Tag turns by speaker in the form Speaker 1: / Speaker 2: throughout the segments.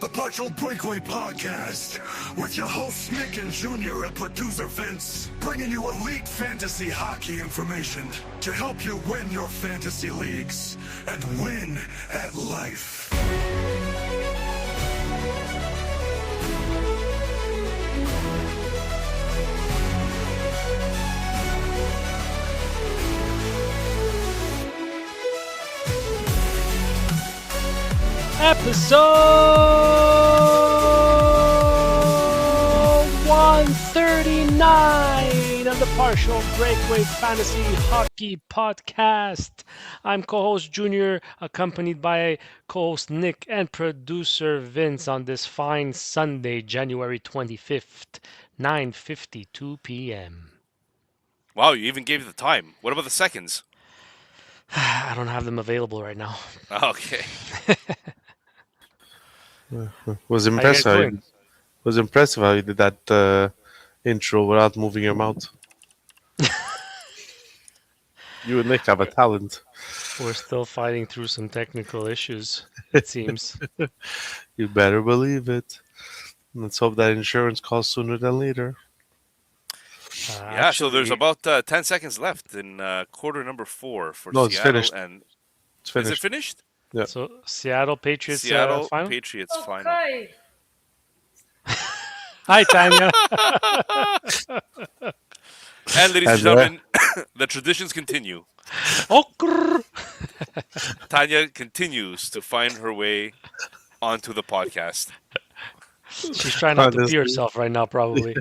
Speaker 1: The Partial Breakaway Podcast with your hosts Nick and Junior and producer Vince, bringing you elite fantasy hockey information to help you win your fantasy leagues and win at life.
Speaker 2: Episode 139 of the Partial Breakaway Fantasy Hockey Podcast. I'm co-host Junior, accompanied by co-host Nick and producer Vince on this fine Sunday, January 25th, 9:52 p.m.
Speaker 3: Wow, you even gave the time. What about the seconds?
Speaker 2: I don't have them available right now.
Speaker 3: Okay.
Speaker 4: Was
Speaker 2: How you guys doing?
Speaker 4: impressive how you did that intro without moving your mouth. You and Nick have a talent.
Speaker 2: We're still fighting through some technical issues, it seems.
Speaker 4: You better believe it. Let's hope that insurance calls sooner than later.
Speaker 3: Yeah, so there's about 10 seconds left in quarter number 4 for
Speaker 4: No,
Speaker 3: Seattle.
Speaker 4: it's finished.
Speaker 3: And
Speaker 4: It's
Speaker 3: is
Speaker 4: finished.
Speaker 3: it finished?
Speaker 4: Yeah.
Speaker 2: So Seattle Patriots
Speaker 3: Seattle
Speaker 2: final?
Speaker 3: Patriots final.
Speaker 2: Hi, Tanya.
Speaker 3: And ladies and gentlemen, the traditions continue.
Speaker 2: Oh, grrr.
Speaker 3: Tanya continues to find her way onto the podcast.
Speaker 2: She's trying not to
Speaker 4: Honestly.
Speaker 2: pee herself right now, probably.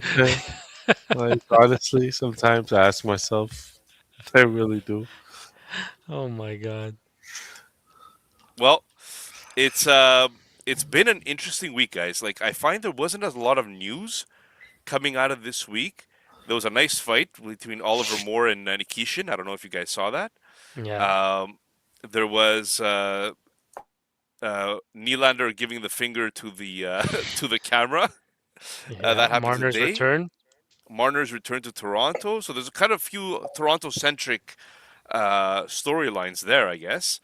Speaker 4: Honestly, sometimes I ask myself, I really do.
Speaker 2: Oh my God.
Speaker 3: Well, it's been an interesting week, guys. Like, I find there wasn't a lot of news coming out of this week. There was a nice fight between Oliver Moore and Nikishin. I don't know if you guys saw that.
Speaker 2: Yeah.
Speaker 3: There was Nylander giving the finger to the to the camera.
Speaker 2: Yeah.
Speaker 3: That happened
Speaker 2: Marner's
Speaker 3: today.
Speaker 2: return.
Speaker 3: Marner's return to Toronto. So there's kind of few Toronto-centric storylines there, I guess.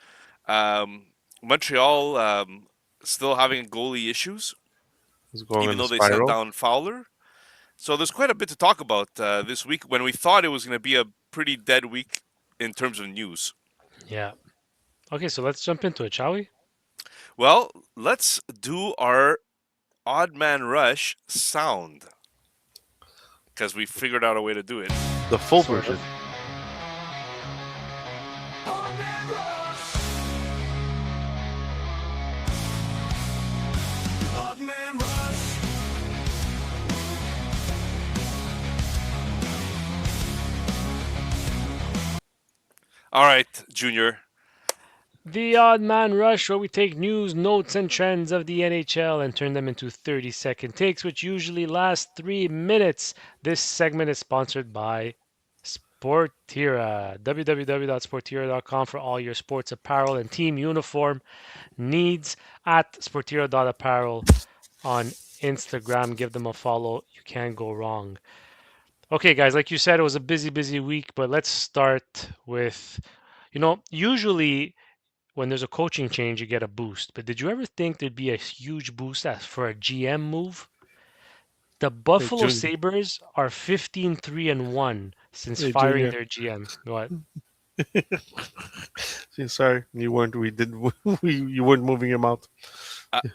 Speaker 3: Montreal still having goalie issues,
Speaker 4: It's going
Speaker 3: even
Speaker 4: in
Speaker 3: though
Speaker 4: a
Speaker 3: they sent
Speaker 4: spiral.
Speaker 3: down Fowler. So there's quite a bit to talk about this week when we thought it was going to be a pretty dead week in terms of news.
Speaker 2: Yeah. Okay, so let's jump into it, shall we?
Speaker 3: Well, let's do our odd man rush sound because we figured out a way to do it.
Speaker 4: The full
Speaker 2: Sort of.
Speaker 4: version.
Speaker 1: Odd Man Rush.
Speaker 3: All right, Junior.
Speaker 2: The Odd Man Rush, where we take news, notes, and trends of the NHL and turn them into 30-second takes, which usually last 3 minutes. This segment is sponsored by Sportira. www.sportira.com for all your sports apparel and team uniform needs. At sportira.apparel on Instagram. Give them a follow. You can't go wrong. Okay, guys, like you said, it was a busy week, but let's start with, usually when there's a coaching change, you get a boost. But did you ever think there'd be a huge boost for a GM move? The Buffalo
Speaker 4: Junior.
Speaker 2: Sabres are 15-3-1 since
Speaker 4: Hey,
Speaker 2: firing
Speaker 4: Junior.
Speaker 2: their GM. Go ahead.
Speaker 4: See, sorry, you weren't. You weren't moving your mouth.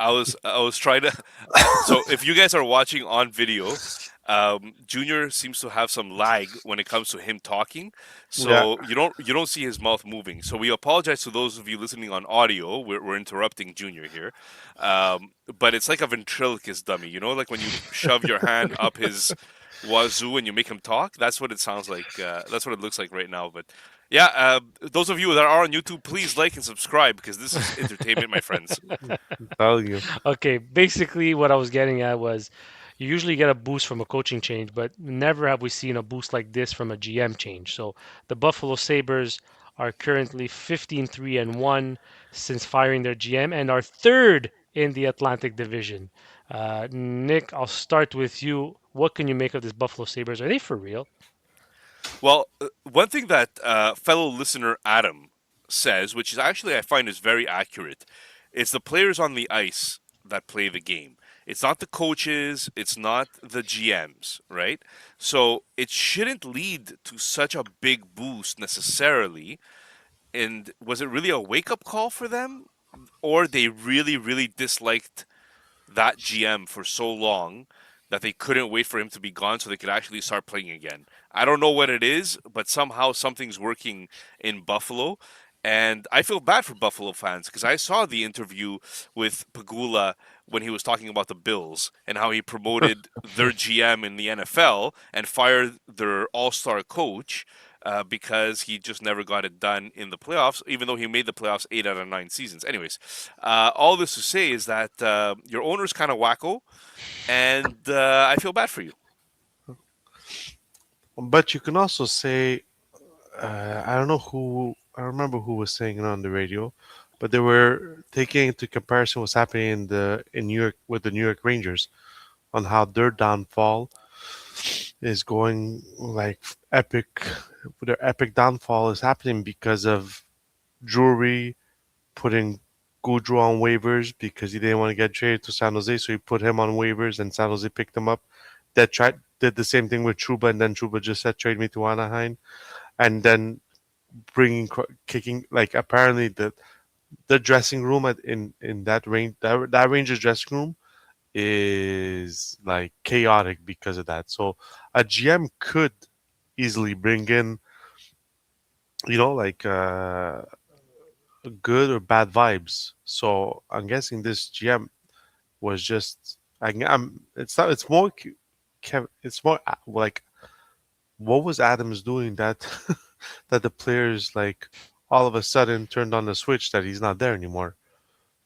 Speaker 3: I was trying to. So if you guys are watching on video, Junior seems to have some lag when it comes to him talking. So you don't see his mouth moving. So we apologize to those of you listening on audio. We're interrupting Junior here, but it's like a ventriloquist dummy. Like when you shove your hand up his wazoo and you make him talk. That's what it sounds like. That's what it looks like right now. But yeah, those of you that are on YouTube, please like and subscribe because this is entertainment, my friends.
Speaker 4: I'm telling you.
Speaker 2: Okay, basically what I was getting at was you usually get a boost from a coaching change, but never have we seen a boost like this from a GM change. So the Buffalo Sabres are currently 15-3-1 since firing their GM and are third in the Atlantic Division. Nick, I'll start with you. What can you make of this Buffalo Sabres? Are they for real?
Speaker 3: Well, one thing that fellow listener Adam says, which is actually I find is very accurate, is the players on the ice that play the game. It's not the coaches, it's not the GMs, right? So it shouldn't lead to such a big boost necessarily. And was it really a wake up call for them? Or they really, really disliked that GM for so long that they couldn't wait for him to be gone so they could actually start playing again. I don't know what it is, but somehow something's working in Buffalo. And I feel bad for Buffalo fans because I saw the interview with Pagula when he was talking about the Bills and how he promoted their GM in the NFL and fired their all star coach because he just never got it done in the playoffs, even though he made the playoffs 8 out of 9 seasons. Anyways, all this to say is that your owner's kind of wacko, and I feel bad for you.
Speaker 4: But you can also say, I don't know who, I remember who was saying it on the radio, but they were taking into comparison what's happening in New York with the New York Rangers on how their downfall is going like epic. Their epic downfall is happening because of Drury putting Goudreau on waivers because he didn't want to get traded to San Jose, so he put him on waivers, and San Jose picked him up. That tried did the same thing with Truba, and then Truba just said trade me to Anaheim, and then kicking like apparently the dressing room in that Rangers dressing room is like chaotic because of that. So a GM could easily bring in like good or bad vibes. So I'm guessing this GM was just I'm it's not it's more it's more like what was Adams doing that that the players like all of a sudden turned on the switch that he's not there anymore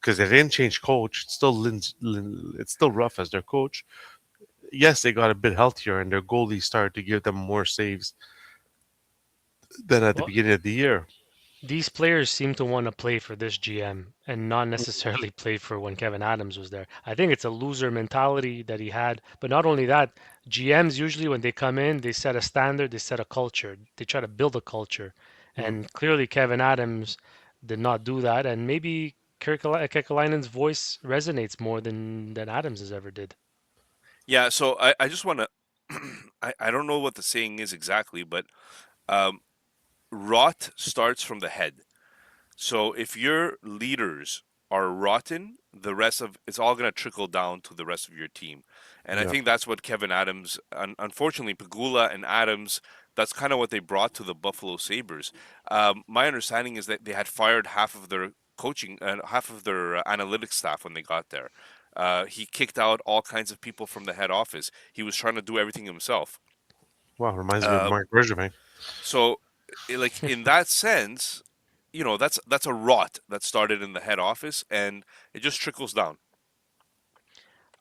Speaker 4: because they didn't change coach. It's still it's still rough as their coach. Yes, they got a bit healthier and their goalie started to give them more saves than at the
Speaker 2: Well,
Speaker 4: beginning of the year.
Speaker 2: these players seem to want to play for this GM and not necessarily play for when Kevin Adams was there. I think it's a loser mentality that he had. But not only that, GMs usually when they come in, they set a standard, they set a culture, they try to build a culture.
Speaker 4: Mm.
Speaker 2: And clearly Kevin Adams did not do that. And maybe Kekalainen's voice resonates more than Adams' ever did.
Speaker 3: Yeah, so I just want to. I don't know what the saying is exactly, but um, rot starts from the head. So if your leaders are rotten, the rest of it's all going to trickle down to the rest of your team. And I
Speaker 4: Yeah.
Speaker 3: think that's what Kevin Adams, unfortunately, Pagula and Adams, that's kind of what they brought to the Buffalo Sabres. My understanding is that they had fired half of their coaching, half of their analytics staff when they got there. He kicked out all kinds of people from the head office. He was trying to do everything himself.
Speaker 4: Wow, reminds me of
Speaker 3: Uh,
Speaker 4: Mark Bergevin.
Speaker 3: so, like in that sense, that's a rot that started in the head office, and it just trickles down.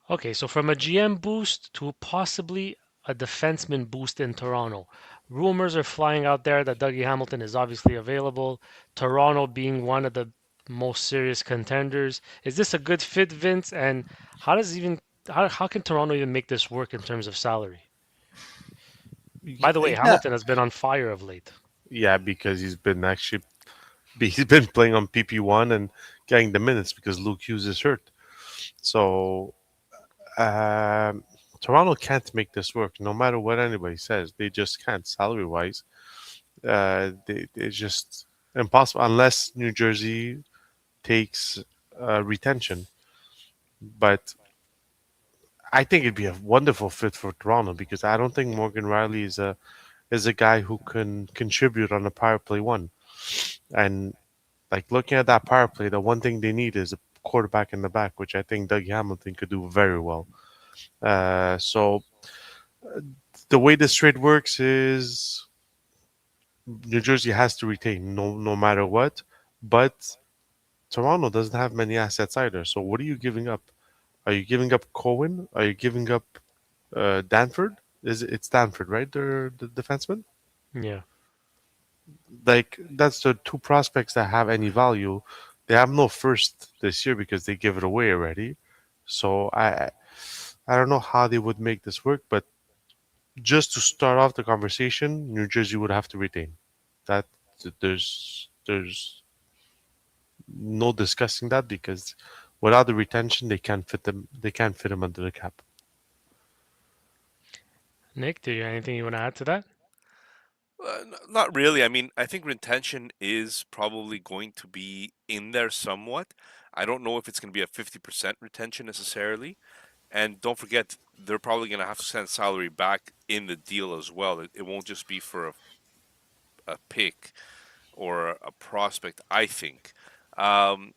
Speaker 2: Okay, so from a GM boost to possibly a defenseman boost in Toronto. Rumors are flying out there that Dougie Hamilton is obviously available, Toronto being one of the most serious contenders. Is this a good fit, Vince? And how does even how can Toronto even make this work in terms of salary? By the way,
Speaker 4: Yeah,
Speaker 2: Hamilton has been on fire of late.
Speaker 4: yeah, because he's been playing on PP1 and getting the minutes because Luke Hughes is hurt. So um, Toronto can't make this work, no matter what anybody says. They just can't salary wise. They just impossible unless New Jersey takes retention. But I think it'd be a wonderful fit for Toronto because I don't think Morgan Riley is a guy who can contribute on a power play one. And like looking at that power play, the one thing they need is a quarterback in the back, which I think Doug Hamilton could do very well. So the way this trade works is New Jersey has to retain no matter what, but Toronto doesn't have many assets either. So what are you giving up? Are you giving up Cohen? Are you giving up Danford? It's Danford, right? The defenseman.
Speaker 2: Yeah.
Speaker 4: Like that's the two prospects that have any value. They have no first this year because they give it away already. So I don't know how they would make this work, but just to start off the conversation, New Jersey would have to retain. That there's no discussing that because Without the retention, they can't fit them. They can't fit him under the cap.
Speaker 2: Nick, do you have anything you want to add to that?
Speaker 3: Not really. I mean, I think retention is probably going to be in there somewhat. I don't know if it's going to be a 50% retention necessarily. And don't forget, they're probably going to have to send salary back in the deal as well. It won't just be for a pick or a prospect, I think. Um,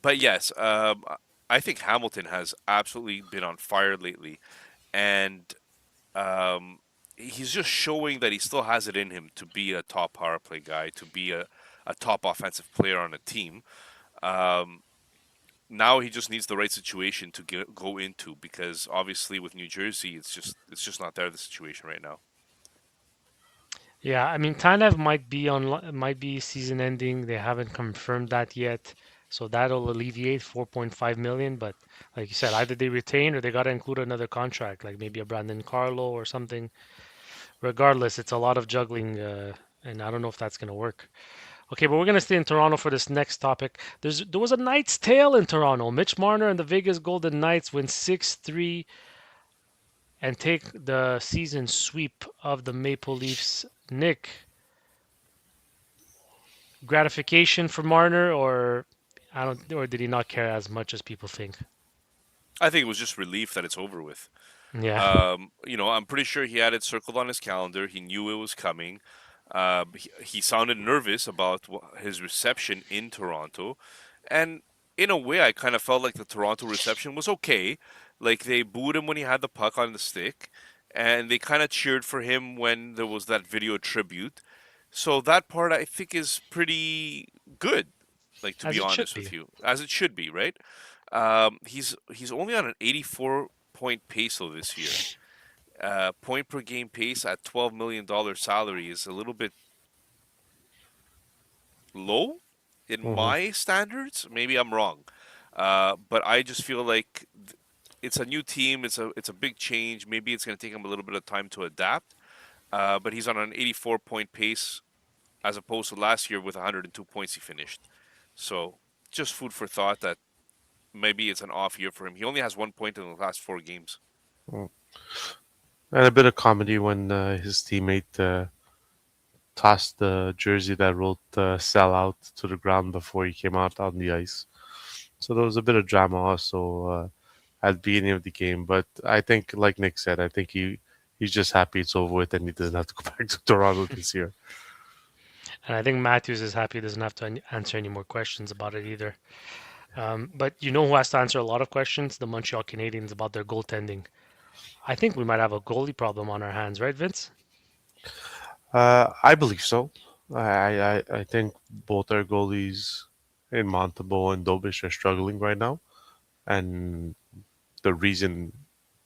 Speaker 3: but yes, I think Hamilton has absolutely been on fire lately. And um, he's just showing that he still has it in him to be a top power play guy, to be a top offensive player on a team. Um, Now he just needs the right situation to go into because obviously with New Jersey, it's just not there the situation right now.
Speaker 2: Yeah, I mean, Tanev might be season ending. They haven't confirmed that yet, so that'll alleviate 4.5 million. But like you said, either they retain or they got to include another contract, like maybe a Brandon Carlo or something. Regardless, it's a lot of juggling, and I don't know if that's gonna work. Okay, but we're gonna stay in Toronto for this next topic. There was a Knight's tale in Toronto. Mitch Marner and the Vegas Golden Knights win 6-3 and take the season sweep of the Maple Leafs. Nick, gratification for Marner, or I don't, or did he not care as much as people think?
Speaker 3: I think it was just relief that it's over with.
Speaker 2: Yeah,
Speaker 3: I'm pretty sure he had it circled on his calendar. He knew it was coming. He sounded nervous about his reception in Toronto, and in a way, I kind of felt like the Toronto reception was okay. Like they booed him when he had the puck on the stick, and they kind of cheered for him when there was that video tribute. So that part I think is pretty good. Like to
Speaker 2: as
Speaker 3: be
Speaker 2: it should
Speaker 3: honest
Speaker 2: be.
Speaker 3: with you, as it should be, right? He's only on an 84-point pace though this year. Point per game pace at $12 million salary is a little bit low in
Speaker 4: Hmm.
Speaker 3: my standards. Maybe I'm wrong, but I just feel like it's a new team. It's a big change. Maybe it's going to take him a little bit of time to adapt. But he's on an 84-point pace as opposed to last year with 102 points he finished. So just food for thought that maybe it's an off year for him. He only has 1 point in the last 4 games.
Speaker 4: And a bit of comedy when his teammate tossed the jersey that wrote "sell out" to the ground before he came out on the ice. So there was a bit of drama also at the beginning of the game. But I think, like Nick said, I think he's just happy it's over with and he doesn't have to go back to Toronto this year.
Speaker 2: And I think Matthews is happy he doesn't have to answer any more questions about it either. But you know who has to answer a lot of questions? The Montreal Canadiens about their goaltending. I think we might have a goalie problem on our hands, right, Vince?
Speaker 4: I believe so. I think both our goalies in Montembeault and Dobish are struggling right now, and the reason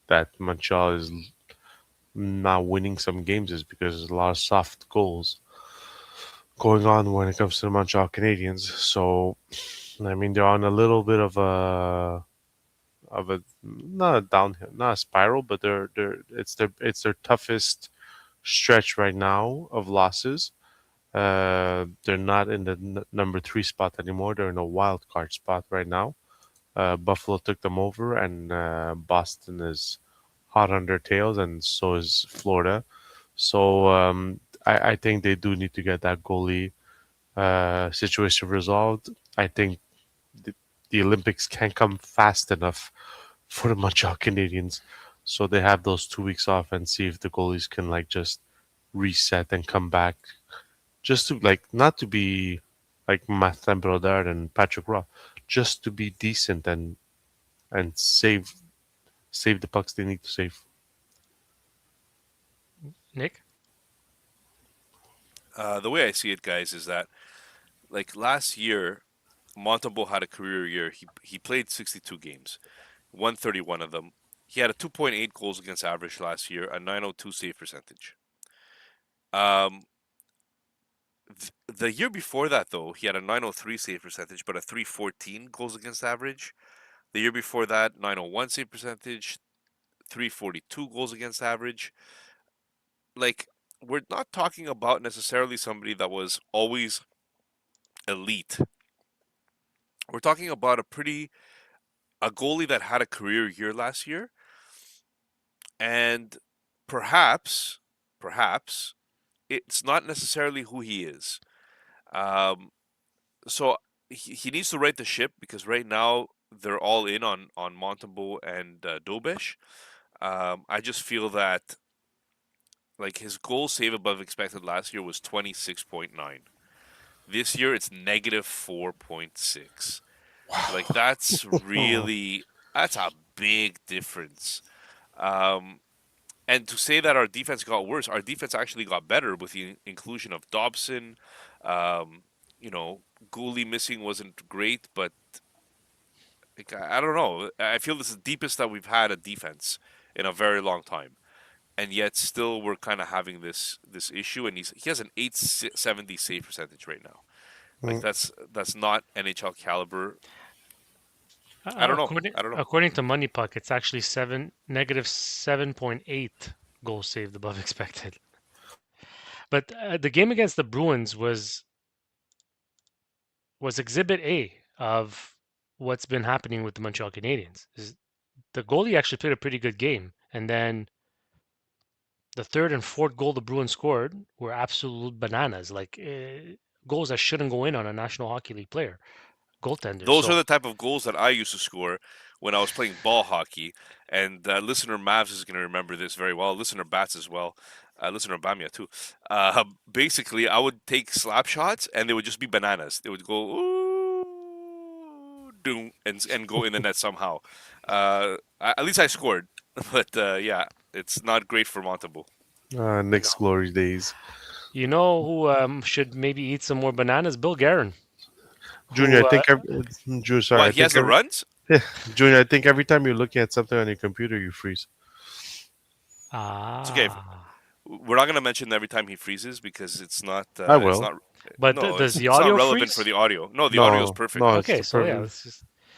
Speaker 4: that Montreal is not winning some games is because there's a lot of soft goals going on when it comes to the Montreal Canadiens. So, I mean, they're on a little bit of a not a downhill, not a spiral, but it's their toughest stretch right now of losses. They're not in the number three spot anymore. They're in a wild card spot right now. Buffalo took them over, and Boston is hot on their tails, and so is Florida. So I think they do need to get that goalie situation resolved. I think the, the Olympics can't come fast enough for the Montreal Canadiens, so they have those 2 weeks off and see if the goalies can like just reset and come back, just to like not to be like Martin Brodeur and Patrick Roy, just to be decent and save the pucks they need to save.
Speaker 2: Nick?
Speaker 3: The way I see it, guys, is that like last year, Montembeault had a career year. He played 62 games, won 31 of them. He had a 2.8 goals against average last year, a 902 save percentage. Um, the year before that, though, he had a 903 save percentage, but a 314 goals against average. The year before that, 901 save percentage, 342 goals against average. Like, we're not talking about necessarily somebody that was always elite. We're talking about a pretty a goalie that had a career year last year, and perhaps, perhaps it's not necessarily who he is. Um, so he needs to right the ship because right now they're all in on Montembeau and Dobish. I just feel that like his goal save above expected last year was 26.9. This year it's negative 4.6. Like that's a big difference. Um, and to say that our defense got worse, our defense actually got better with the inclusion of Dobson. Um, you know, Gooley missing wasn't great, but like, I don't know. I feel this is the deepest that we've had a defense in a very long time, and yet still we're kind of having this issue. And he has an 870 save percentage right now. Like
Speaker 4: Mm,
Speaker 3: that's not NHL caliber. I don't know. I don't know.
Speaker 2: According to Money Puck, it's actually negative 7.8 goals saved above expected. But the game against the Bruins was Exhibit A of what's been happening with the Montreal Canadiens. The goalie actually played a pretty good game, and then the third and fourth goal the Bruins scored were absolute bananas, like goals that shouldn't go in on a National Hockey League player, goaltender.
Speaker 3: Those are
Speaker 2: So
Speaker 3: the type of goals that I used to score when I was playing ball hockey. And listener Mavs is going to remember this very well. Listener Bats as well. Listener Bamia too. Basically, I would take slap shots, and they would just be bananas. They would go ooh, doom, and go in the net somehow. At least I scored, but yeah, it's not great for Montembeau.
Speaker 2: you
Speaker 4: Nick's
Speaker 2: know,
Speaker 4: glory days.
Speaker 2: you know who should maybe eat some more bananas? Bill Guerin,
Speaker 4: Junior,
Speaker 2: who
Speaker 4: I think Junior, sorry,
Speaker 3: What
Speaker 4: I
Speaker 3: he has
Speaker 4: think
Speaker 3: the runs?
Speaker 4: yeah, Junior, I think every time you're looking at something on your computer, you freeze.
Speaker 3: It's okay.
Speaker 2: ah,
Speaker 3: We're not gonna mention every time he freezes because
Speaker 4: I
Speaker 3: it's
Speaker 4: will.
Speaker 3: not
Speaker 2: but
Speaker 3: no
Speaker 2: does the
Speaker 3: it's not
Speaker 2: audio
Speaker 3: relevant for
Speaker 2: freeze?
Speaker 3: the audio. No, the audio is
Speaker 4: No,
Speaker 3: perfect.
Speaker 4: no, it's
Speaker 2: Okay,
Speaker 4: the
Speaker 2: so yeah,
Speaker 4: perfect.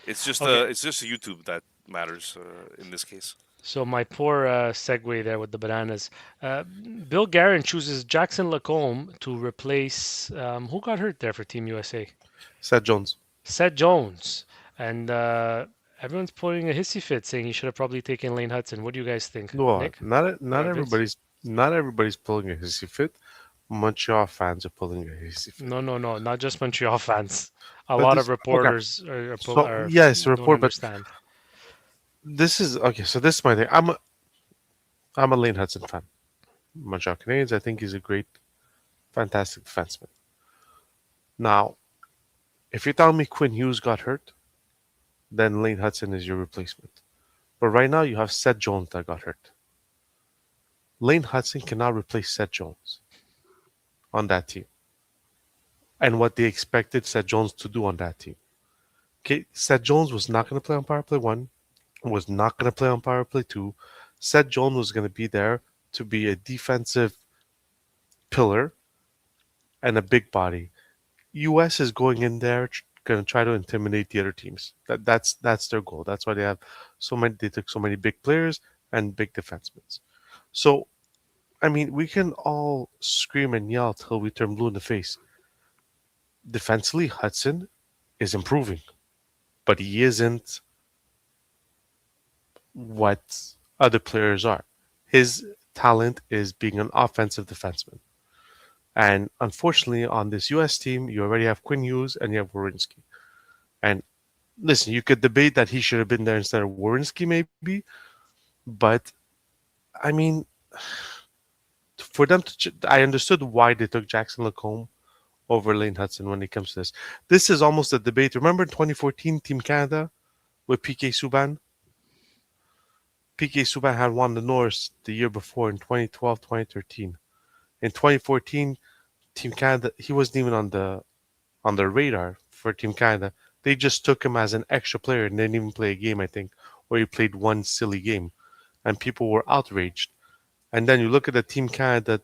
Speaker 2: let's just okay.
Speaker 3: It's just YouTube that matters in this case.
Speaker 2: So my poor segue there with the bananas. Bill Guerin chooses Jackson Lacombe to replace who got hurt there for Team USA?
Speaker 4: Seth Jones.
Speaker 2: Seth Jones, and everyone's pulling a hissy fit, saying he should have probably taken Lane Hudson. What do you guys think,
Speaker 4: Well,
Speaker 2: Nick or Vince?
Speaker 4: not everybody's pulling a hissy fit. Montreal fans are pulling a hissy fit.
Speaker 2: No, no, no, not just Montreal fans. A
Speaker 4: But
Speaker 2: lot of
Speaker 4: this okay.
Speaker 2: reporters
Speaker 4: So yes,
Speaker 2: don't
Speaker 4: report, but
Speaker 2: understand.
Speaker 4: this is okay. So this is my thing. I'm a Lane Hudson fan. Montreal Canadiens. I think he's a great, fantastic defenseman. Now, if you tell me Quinn Hughes got hurt, then Lane Hudson is your replacement. But right now you have Seth Jones that got hurt. Lane Hudson cannot replace Seth Jones on that team, and what they expected Seth Jones to do on that team. Okay, Seth Jones was not going to play on power play one, was not going to play on power play two. Seth Jones was going to be there to be a defensive pillar and a big body. US is going in there going to try to intimidate the other teams. That's their goal. That's why they have so many. They took so many big players and big defensemen. So I mean, we can all scream and yell till we turn blue in the face. Defensively, Hudson is improving, but he isn't what other players are. His talent is being an offensive defenseman. And unfortunately, on this US team, you already have Quinn Hughes and you have Warinsky. And listen, you could debate that he should have been there instead of Warinsky, maybe, but I mean, for them to, I understood why they took Jackson Lacombe over Lane Hudson when it comes to this. This is almost a debate. Remember in 2014, Team Canada with PK Subban? PK Subban had won the Norris the year before in 2012, 2013. In 2014, Team Canada, he wasn't even on the radar for Team Canada. They just took him as an extra player and didn't even play a game, I think, or he played one silly game. And people were outraged. And then you look at the Team Canada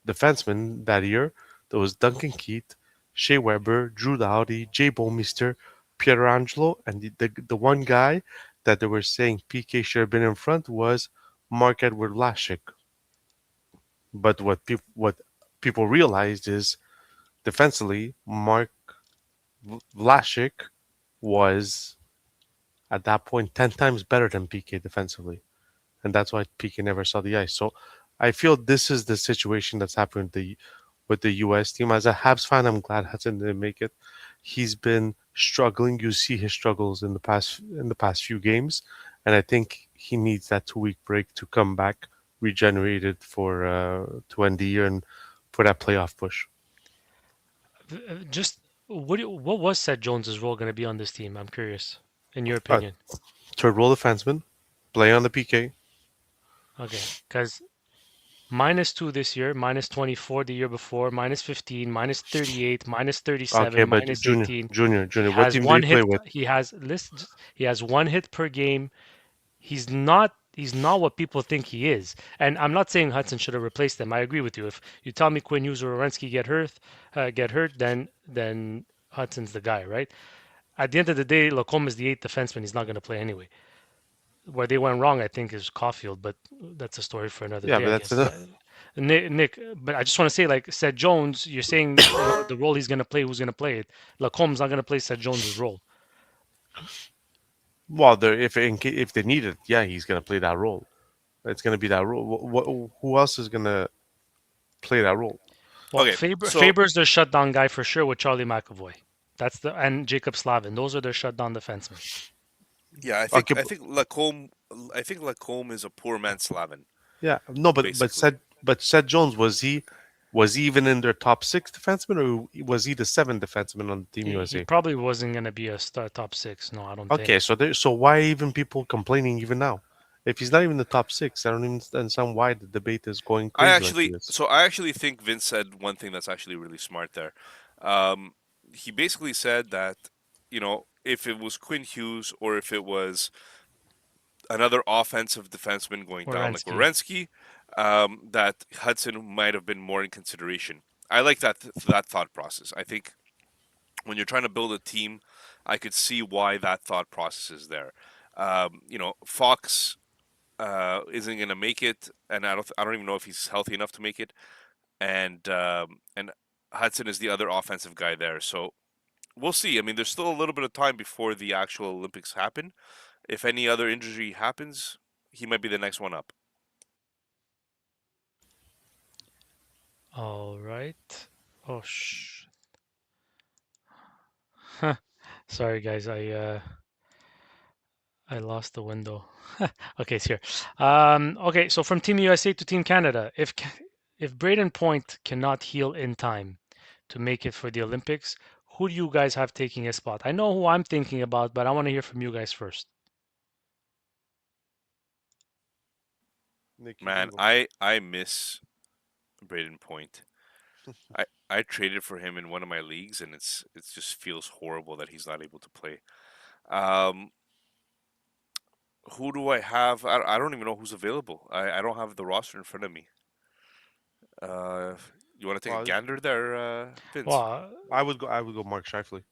Speaker 4: defensemen that year. There was Duncan Keith, Shea Weber, Drew Doughty, Jay Bowmeister, Pietrangelo, and the one guy that they were saying PK should have been in front was Mark Edward Vlasic. But what people realized is defensively, Mark Vlasic was at that point 10 times better than PK defensively. And that's why PK never saw the ice. So I feel this is the situation that's happened with the US team. As a Habs fan, I'm glad Hutson didn't make it. He's been struggling. You see his struggles in the past few games, and I think he needs that 2 week break to come back regenerated for to end the year and for that playoff push.
Speaker 2: Just what was Seth Jones's role going to be on this team? I'm curious, in your
Speaker 4: Uh,
Speaker 2: opinion.
Speaker 4: Third role defenseman, play on the PK.
Speaker 2: Okay, because -2 this year, -24 the year before, -15, -38,
Speaker 4: Okay,
Speaker 2: -37,
Speaker 4: but
Speaker 2: -18. He
Speaker 4: Junior, what
Speaker 2: has
Speaker 4: team do
Speaker 2: one
Speaker 4: you play
Speaker 2: hit.
Speaker 4: with?
Speaker 2: He has listen. He has one hit per game. He's not what people think he is. And I'm not saying Hudson should have replaced him. I agree with you. If you tell me Quinn Hughes or Orensky get hurt, then Hudson's the guy, right? At the end of the day, Lacombe is the eighth defenseman. He's not going to play anyway. Where they went wrong, I think, is Caulfield, but that's a story for another
Speaker 4: Yeah,
Speaker 2: day,
Speaker 4: but
Speaker 2: I
Speaker 4: that's
Speaker 2: guess.
Speaker 4: enough.
Speaker 2: Nick, but I just want to say, like Seth Jones, you're saying, the role he's going to play, who's going to play it? Lacombe's not going to play Seth Jones's role.
Speaker 4: Well, if they need it, yeah, he's gonna play that role. It's gonna be that role. Who else is gonna play that role?
Speaker 2: Well,
Speaker 3: Okay, so
Speaker 2: Faber's their shutdown guy for sure with Charlie McAvoy. And Jacob Slavin. Those are their shutdown defensemen.
Speaker 3: yeah,
Speaker 4: Okay,
Speaker 3: I think Lacombe is a poor man's Slavin,
Speaker 4: yeah, no,
Speaker 3: basically.
Speaker 4: but Seth Jones, was he even in their top six defenseman, or was he the seventh defenseman on Team
Speaker 2: He
Speaker 4: USA?
Speaker 2: probably wasn't going to be a top six. No, I don't
Speaker 4: Okay,
Speaker 2: think.
Speaker 4: so why even people complaining even now? If he's not even the top six, I don't even understand why the debate is going crazy like it is.
Speaker 3: I actually think Vince said one thing that's actually really smart there. Um, he basically said that, if it was Quinn Hughes or if it was another offensive defenseman going down like
Speaker 2: Orensky.
Speaker 3: Wierenski, that Hudson might have been more in consideration. I like that thought process. I think when you're trying to build a team, I could see why that thought process is there. Fox isn't going to make it, and I don't even know if he's healthy enough to make it. And Hudson is the other offensive guy there. So we'll see. I mean, there's still a little bit of time before the actual Olympics happen. If any other injury happens, he might be the next one up.
Speaker 2: All right. Oh, sorry, guys. I lost the window. Okay, it's here. Okay, so from Team USA to Team Canada, if Braden Point cannot heal in time to make it for the Olympics, who do you guys have taking his spot? I know who I'm thinking about, but I want to hear from you guys first.
Speaker 4: Nick, you can
Speaker 3: Man,
Speaker 4: go.
Speaker 3: I miss Braden Point. I traded for him in one of my leagues, and it just feels horrible that he's not able to play. Um, who do I have? I don't even know who's available. I don't have the roster in front of me. Uh, you want to take a
Speaker 4: Well,
Speaker 3: gander there, Vince?
Speaker 2: Well,
Speaker 4: I would go Mark Scheifele.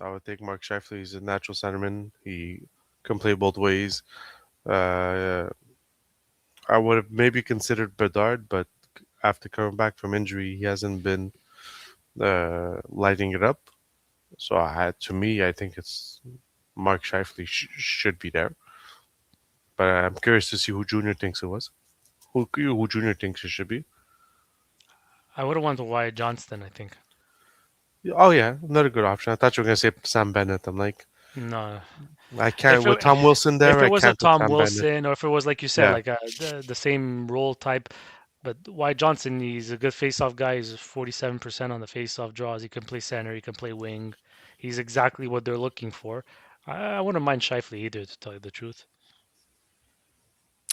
Speaker 4: I would take Mark Scheifele. He's a natural centerman. He can play both ways. Uh, I would have maybe considered Bedard, but after coming back from injury, he hasn't been lighting it up. So to me, I think it's Mark Scheifele should be there. But I'm curious to see who Junior thinks it was. Who Junior thinks it should be.
Speaker 2: I would have went to Wyatt Johnston, I think.
Speaker 4: Oh yeah, another good option. I thought you were gonna say Sam Bennett. I'm like,
Speaker 2: No,
Speaker 4: I can't
Speaker 2: if
Speaker 4: with
Speaker 2: it
Speaker 4: Tom Wilson
Speaker 2: if
Speaker 4: there.
Speaker 2: it
Speaker 4: I
Speaker 2: was a
Speaker 4: can't with
Speaker 2: Tom
Speaker 4: Sam Bennett.
Speaker 2: Wilson, or if it was like you said,
Speaker 4: Yeah,
Speaker 2: like the same role type, but Wyatt Johnson, he's a good face-off guy. He's 47% on the face-off draws. He can play center. He can play wing. He's exactly what they're looking for. I wouldn't mind Shifley either, to tell you the truth.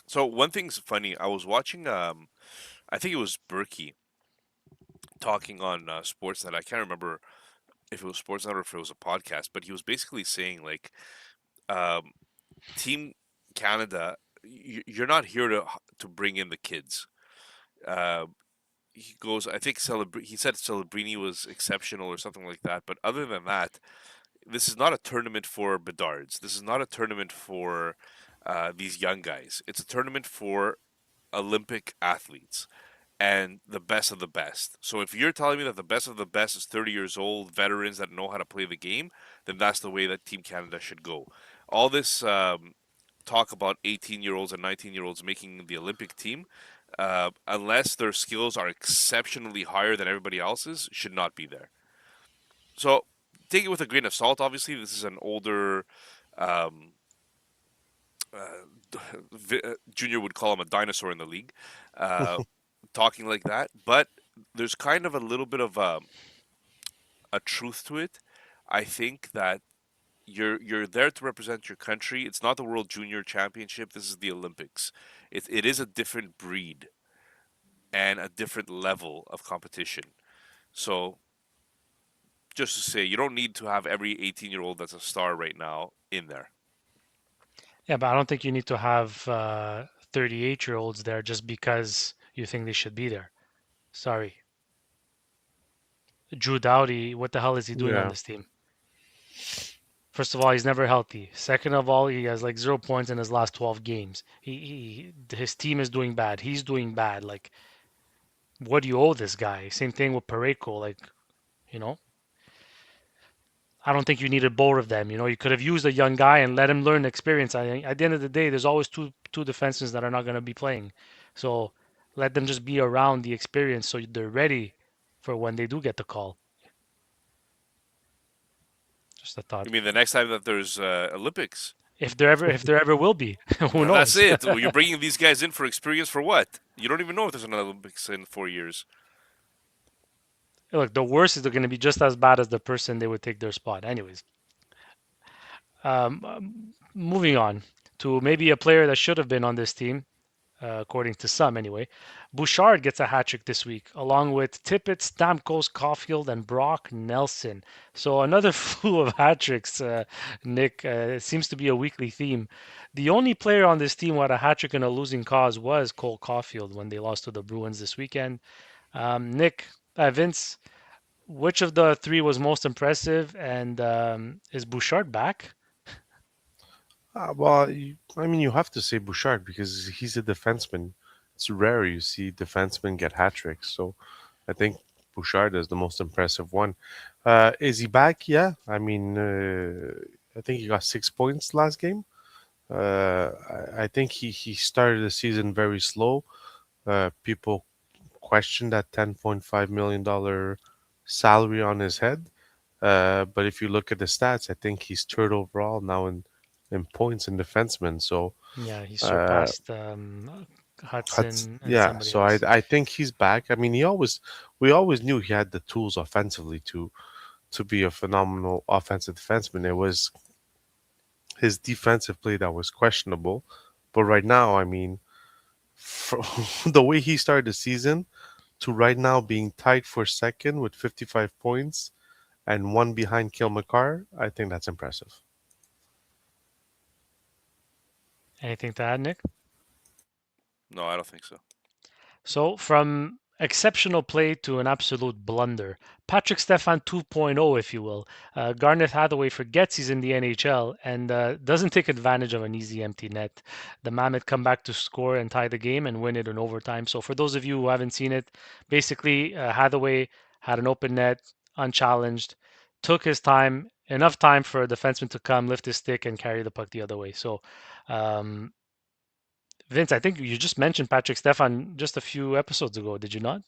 Speaker 3: So one thing's funny. I was watching. I think it was Berkey talking on Sportsnet. I can't remember if it was Sportsnet or if it was a podcast, but he was basically saying like, um, Team Canada, you're not here to bring in the kids. Uh, he goes, I think he said Celebrini was exceptional or something like that. But other than that, this is not a tournament for Bedards. This is not a tournament for these young guys. It's a tournament for Olympic athletes. and the best of the best. So if you're telling me that the best of the best is 30 years old veterans that know how to play the game, then that's the way that Team Canada should go. All this talk about 18-year-olds and 19-year-olds making the Olympic team, unless their skills are exceptionally higher than everybody else's, should not be there. So take it with a grain of salt. Obviously, this is an older. Um, Junior would call him a dinosaur in the league, uh, talking like that. But there's kind of a little bit of a truth to it. I think that you're there to represent your country. It's not the World Junior Championship. This is the Olympics. It is a different breed and a different level of competition. So just to say, you don't need to have every 18-year-old that's a star right now in there.
Speaker 2: Yeah, but I don't think you need to have 38-year-olds there just because you think they should be there. Sorry. Drew Doughty, what the hell is he doing on
Speaker 4: Yeah.
Speaker 2: this team? First of all, he's never healthy. Second of all, he has like 0 points in his last 12 games. His team is doing bad. He's doing bad. Like, what do you owe this guy? Same thing with Pareko. Like, you know, I don't think you needed both of them. You could have used a young guy and let him learn experience. At the end of the day, there's always two defenses that are not going to be playing. So let them just be around the experience so they're ready for when they do get the call. Just a thought.
Speaker 3: You mean the next time that there's Olympics?
Speaker 2: If there ever will be, who
Speaker 3: That's
Speaker 2: knows?
Speaker 3: it. Well, you're bringing these guys in for experience for what? You don't even know if there's an Olympics in 4 years.
Speaker 2: Look, the worst is they're going to be just as bad as the person they would take their spot. Anyways, moving on to maybe a player that should have been on this team, according to some anyway. Bouchard gets a hat trick this week, along with Tippett, Stamkos, Caulfield, and Brock Nelson. So another slew of hat tricks, Nick. It seems to be a weekly theme. The only player on this team who had a hat trick in a losing cause was Cole Caulfield when they lost to the Bruins this weekend. Nick, Vince, which of the three was most impressive, and is Bouchard back?
Speaker 4: Well, I mean, you have to say Bouchard because he's a defenseman. It's rare you see defensemen get hat tricks. So I think Bouchard is the most impressive one. Is he back? Yeah. I mean, I think he got 6 points last game. I think he started the season very slow. People question that $10.5 million salary on his head. But if you look at the stats, I think he's third overall now in points in defensemen. So
Speaker 2: Yeah, he
Speaker 4: uh,
Speaker 2: surpassed Hutson and
Speaker 4: yeah,
Speaker 2: somebody
Speaker 4: so I
Speaker 2: else.
Speaker 4: I think he's back. I mean, we always knew he had the tools offensively to be a phenomenal offensive defenseman. It was his defensive play that was questionable, but right now, I mean, for the way he started the season to right now being tied for second with 55 points and one behind Kilmacar, I think that's impressive.
Speaker 2: Anything to add, Nick?
Speaker 3: No, I don't think so.
Speaker 2: So, from exceptional play to an absolute blunder, Patrick Stefan 2.0, if you will. Garnet Hathaway forgets he's in the NHL and doesn't take advantage of an easy empty net. The Mammoth come back to score and tie the game and win it in overtime. So, for those of you who haven't seen it, basically, Hathaway had an open net, unchallenged, took his time, enough time for a defenseman to come, lift his stick, and carry the puck the other way. So, um, Vince, I think you just mentioned Patrick Stefan just a few episodes ago, did you not?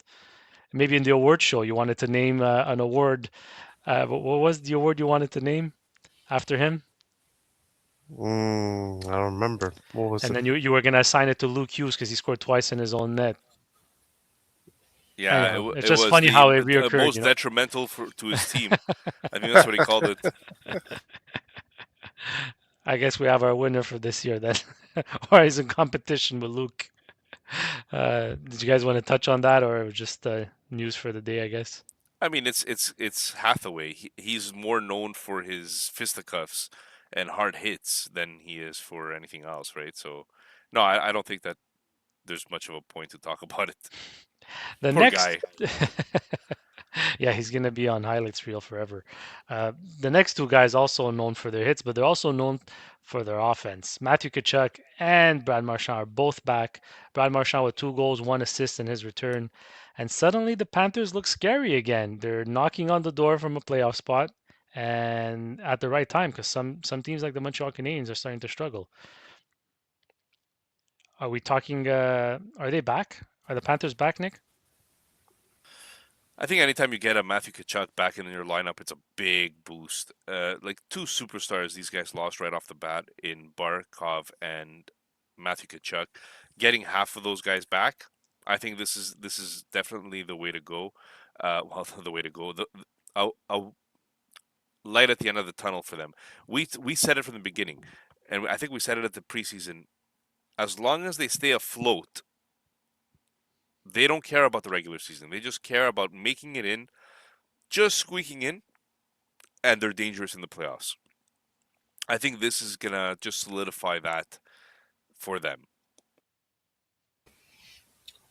Speaker 2: Maybe in the award show, you wanted to name an award. What was the award you wanted to name after him?
Speaker 4: I don't remember. What was
Speaker 2: And
Speaker 4: it?
Speaker 2: then you were going to assign it to Luke Hughes because he scored twice in his own net.
Speaker 3: Yeah,
Speaker 2: Anyhow, it's
Speaker 3: it
Speaker 2: just
Speaker 3: was
Speaker 2: funny how it
Speaker 3: the
Speaker 2: reoccurred,
Speaker 3: most detrimental to his team. I think that's what he called it.
Speaker 2: I guess we have our winner for this year then. Or he's in competition with Luke. Did you guys want to touch on that or just news for the day, I guess?
Speaker 3: I mean, it's Hathaway. He's more known for his fisticuffs and hard hits than he is for anything else, right? So, no, I don't think that there's much of a point to talk about it.
Speaker 2: The
Speaker 3: Poor
Speaker 2: next
Speaker 3: guy.
Speaker 2: Yeah, he's gonna be on highlights reel forever. Uh, the next two guys also known for their hits, but they're also known for their offense. Matthew Kachuk and Brad Marchand are both back. Brad Marchand with 2 goals, 1 assist in his return, and suddenly the Panthers look scary again. They're knocking on the door from a playoff spot, and at the right time because some teams like the Montreal Canadiens are starting to struggle. Are we talking? Are they back? Are the Panthers back, Nick?
Speaker 3: I think anytime you get a Matthew Kachuk back in your lineup, it's a big boost. Like two superstars, these guys lost right off the bat in Barkov and Matthew Kachuk. Getting half of those guys back, I think this is definitely the way to go. Well, the way to go. A light at the end of the tunnel for them. We said it from the beginning, and I think we said it at the preseason. As long as they stay afloat, they don't care about the regular season. They just care about making it in, just squeaking in, and they're dangerous in the playoffs. I think this is gonna just solidify that for them.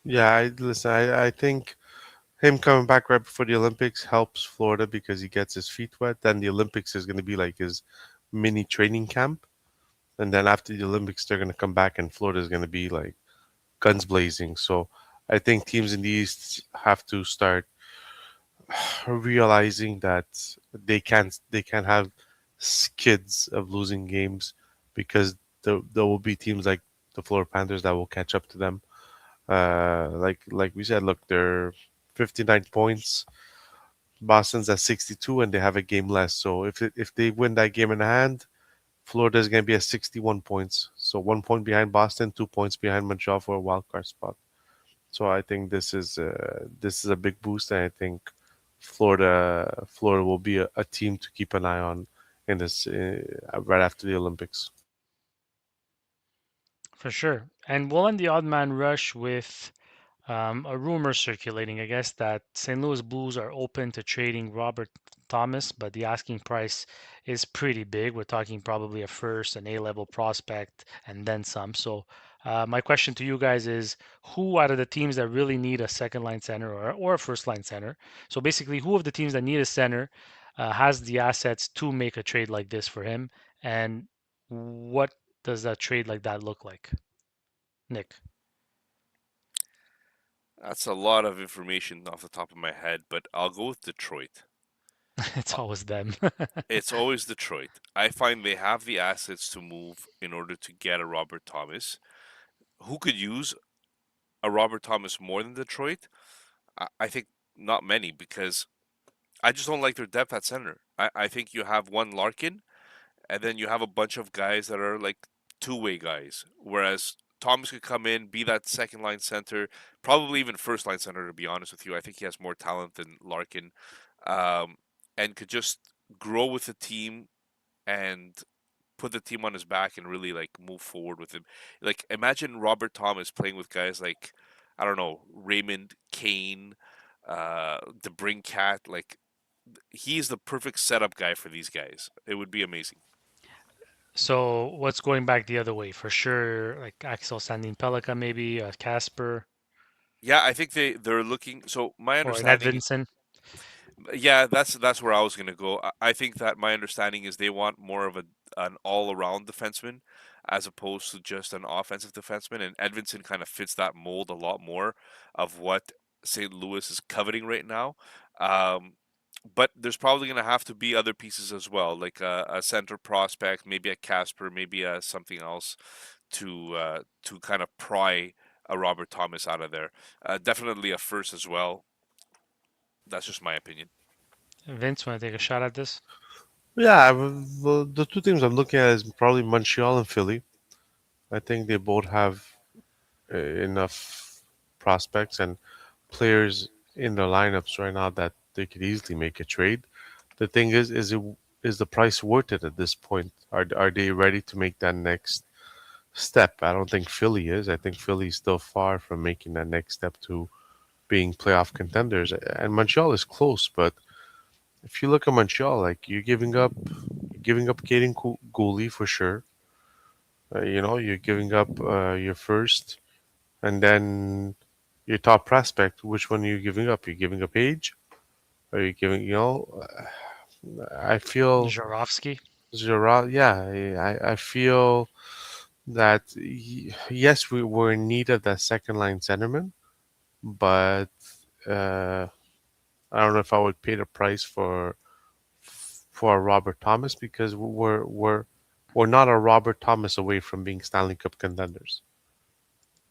Speaker 4: Yeah, listen. I think him coming back right before the Olympics helps Florida because he gets his feet wet. Then the Olympics is going to be like his mini training camp, and then after the Olympics, they're going to come back, and Florida is going to be like guns blazing. So I think teams in the East have to start realizing that they can't have skids of losing games because there will be teams like the Florida Panthers that will catch up to them. Like we said, look, they're 59 points. Boston's at 62, and they have a game less. So if they win that game in hand, Florida is going to be at 61 points. So 1 point behind Boston, 2 points behind Montreal for a wild card spot. So I think this is a big boost, and I think Florida will be a team to keep an eye on in this right after the Olympics.
Speaker 2: For sure. And we'll end the odd man rush with a rumor circulating, I guess, that St. Louis Blues are open to trading Robert Thomas, but the asking price is pretty big. We're talking probably a first, an A-level prospect, and then some. So, my question to you guys is, who out of the teams that really need a second line center or a first line center? So basically, who of the teams that need a center has the assets to make a trade like this for him, and what does a trade like that look like, Nick?
Speaker 3: That's a lot of information off the top of my head, but I'll go with Detroit.
Speaker 2: It's
Speaker 3: Uh,
Speaker 2: always them.
Speaker 3: It's always Detroit. I find they have the assets to move in order to get a Robert Thomas. Who could use a Robert Thomas more than Detroit? I think not many because I just don't like their depth at center. I think you have one Larkin, and then you have a bunch of guys that are like two-way guys. Whereas Thomas could come in, be that second line center, probably even first line center. To be honest with you, I think he has more talent than Larkin, um, and could just grow with the team and put the team on his back and really like move forward with him. Like imagine Robert Thomas playing with guys like I don't know Raymond Kane, DeBrincat. Like he's the perfect setup guy for these guys. It would be amazing.
Speaker 2: So what's going back the other way? For sure, like Axel Sandin Pelika, maybe Casper
Speaker 3: Yeah, I think they're looking. So my
Speaker 2: or an
Speaker 3: understanding,
Speaker 2: Edvinson.
Speaker 3: yeah, that's where I was gonna go. I think that my understanding is they want more of an all around defenseman as opposed to just an offensive defenseman, and Edvinson kind of fits that mold a lot more of what St. Louis is coveting right now. Um, but there's probably gonna have to be other pieces as well, like a center prospect, maybe a Casper, maybe a something else to kind of pry a Robert Thomas out of there. Definitely a first as well. That's just my opinion.
Speaker 2: Vince, want to take a shot at this?
Speaker 4: Yeah, well, the two teams I'm looking at is probably Montreal and Philly. I think they both have enough prospects and players in their lineups right now that they could easily make a trade. The thing is the price worth it at this point? Are they ready to make that next step? I don't think Philly is. I think Philly is still far from making that next step to being playoff contenders. And Montreal is close, but if you look at Montreal, like you're giving up Caden Gooley for sure. You're giving up your first, and then your top prospect. Which one are you giving up? You're giving up age. Are you giving? I feel
Speaker 2: Jorovsky.
Speaker 4: Gerard. Yeah, I feel that yes, we were in need of that second line centerman, but uh, I don't know if I would pay the price for Robert Thomas because we're not a Robert Thomas away from being Stanley Cup contenders.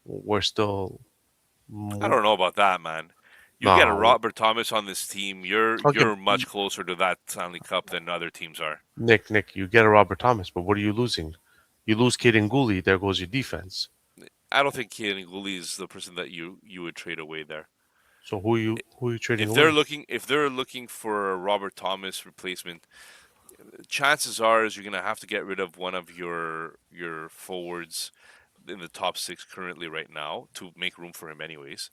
Speaker 4: We're still
Speaker 3: I
Speaker 4: mo-
Speaker 3: don't know about that, man. You get a
Speaker 4: no.
Speaker 3: Robert Thomas on this team, you're
Speaker 4: Okay,
Speaker 3: you're much closer to that Stanley Cup than other teams are.
Speaker 4: Nick, you get a Robert Thomas, but what are you losing? You lose Kaden Gooley, there goes your defense.
Speaker 3: I don't think Keelan Gooley is the person that you would trade away there.
Speaker 4: So who are you trading
Speaker 3: If they're
Speaker 4: away?
Speaker 3: looking for a Robert Thomas replacement, chances are is you're gonna have to get rid of one of your forwards in the top six currently right now to make room for him, anyways.